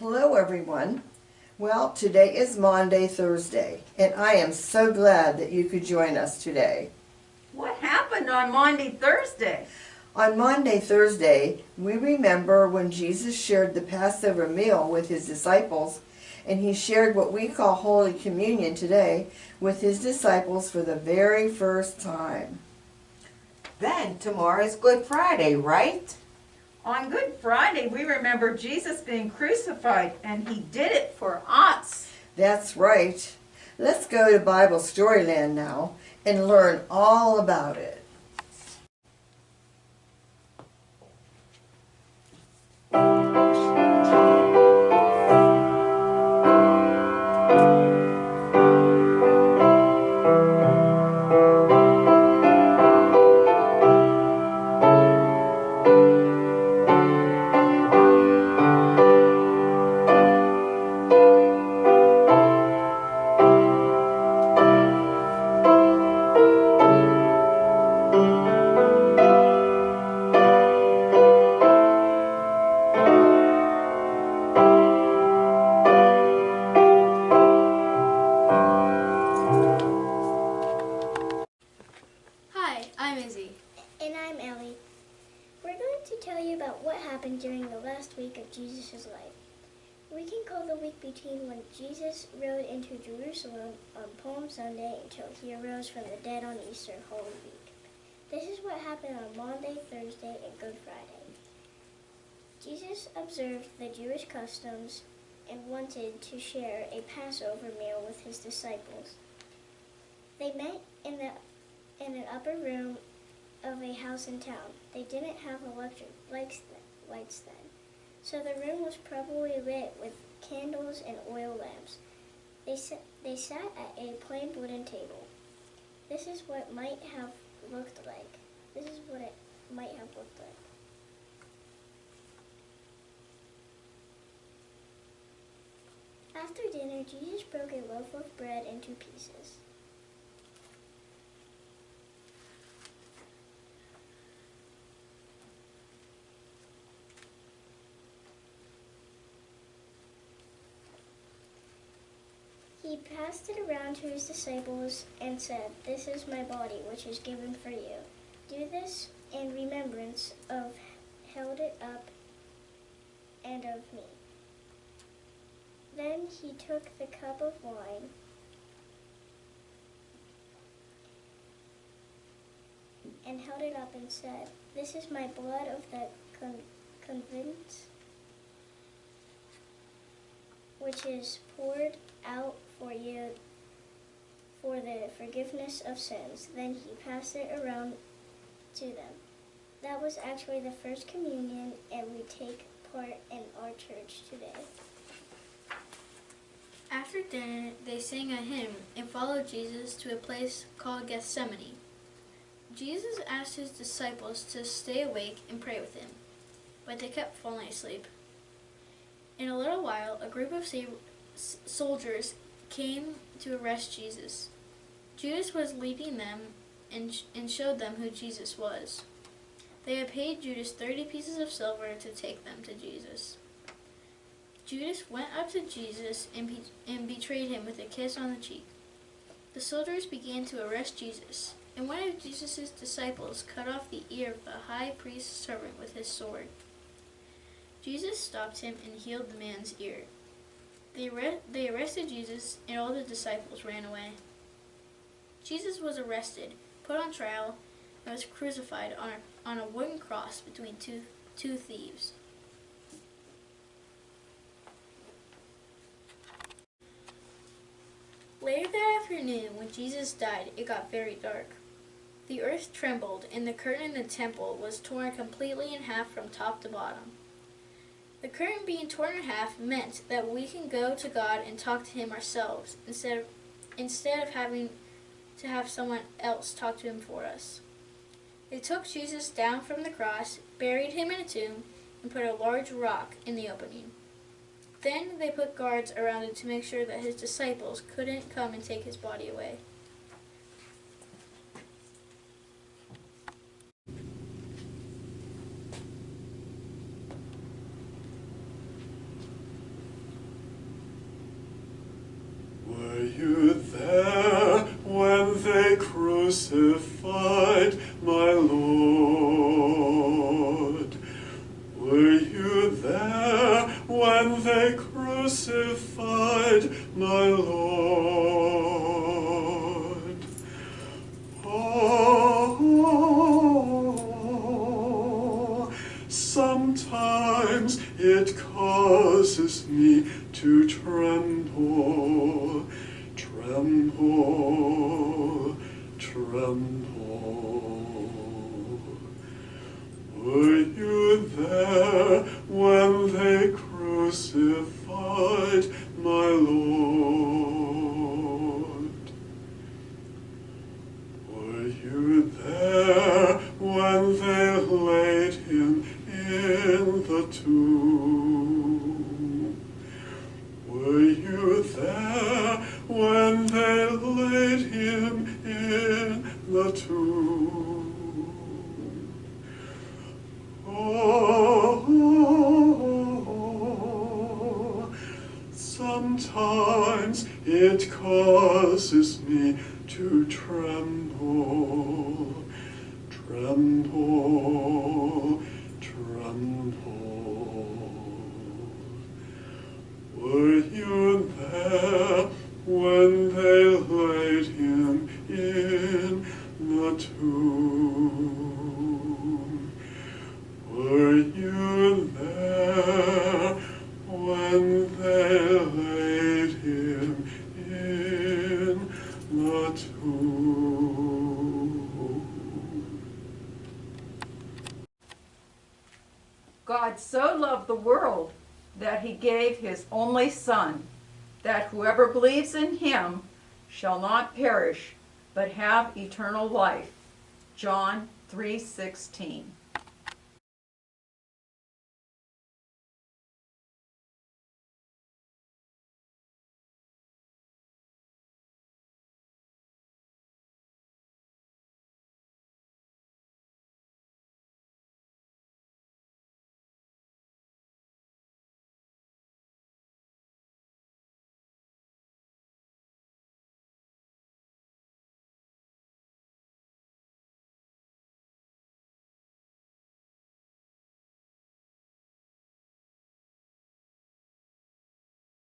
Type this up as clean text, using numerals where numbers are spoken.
Hello everyone. Well, today is Maundy, Thursday, and I am so glad that you could join us today. What happened on Maundy, Thursday? On Maundy, Thursday, we remember when Jesus shared the Passover meal with his disciples, and he shared what we call Holy Communion today with his disciples for the very first time. Then tomorrow is Good Friday, right? On Good Friday, we remember Jesus being crucified, and he did it for us. That's right. Let's go to Bible Storyland now and learn all about it. Hi, I'm Izzy. And I'm Ellie. We're going to tell you about what happened during the last week of Jesus' life. We can call the week between when Jesus rode into Jerusalem on Palm Sunday until he arose from the dead on Easter Holy Week. This is what happened on Maundy, Thursday, and Good Friday. Jesus observed the Jewish customs and wanted to share a Passover meal with his disciples. They met in an upper room of a house in town. They didn't have electric lights then, so the room was probably lit with candles and oil lamps. They sat at a plain wooden table. This is what it might have looked like. After dinner, Jesus broke a loaf of bread into pieces. He passed it around to his disciples and said, "This is my body, which is given for you. Do this in remembrance of held it up and of me." Then he took the cup of wine and held it up and said, "This is my blood of the covenant, which is poured out for you for the forgiveness of sins." Then he passed it around to them. That was actually the first communion, and we take part in our church today. After dinner, they sang a hymn and followed Jesus to a place called Gethsemane. Jesus asked his disciples to stay awake and pray with him, but they kept falling asleep. In a little while, a group of soldiers came to arrest Jesus. Judas was leading them and showed them who Jesus was. They had paid Judas 30 pieces of silver to take them to Jesus. Judas went up to Jesus and betrayed him with a kiss on the cheek. The soldiers began to arrest Jesus, and one of Jesus' disciples cut off the ear of the high priest's servant with his sword. Jesus stopped him and healed the man's ear. They arrested Jesus, and all the disciples ran away. Jesus was arrested, put on trial, and was crucified on a wooden cross between two thieves. Later that afternoon, when Jesus died, it got very dark. The earth trembled, and the curtain in the temple was torn completely in half from top to bottom. The curtain being torn in half meant that we can go to God and talk to him ourselves, instead of having to have someone else talk to him for us. They took Jesus down from the cross, buried him in a tomb, and put a large rock in the opening. Then they put guards around it to make sure that his disciples couldn't come and take his body away. crucified my Lord? Were you there when they crucified my Lord? Oh, sometimes it causes me to tremble, tremble, tremble. Were you there when they crucified my Lord? Were you there when they laid him in the tomb? Were you there when they laid him in the tomb? Oh, sometimes it causes me to tremble, tremble, tremble. Were you there when they laid him in the tomb? Were you there when they laid him in the tomb? God so loved the world that he gave his only Son, that whoever believes in him shall not perish, but have eternal life. John 3:16.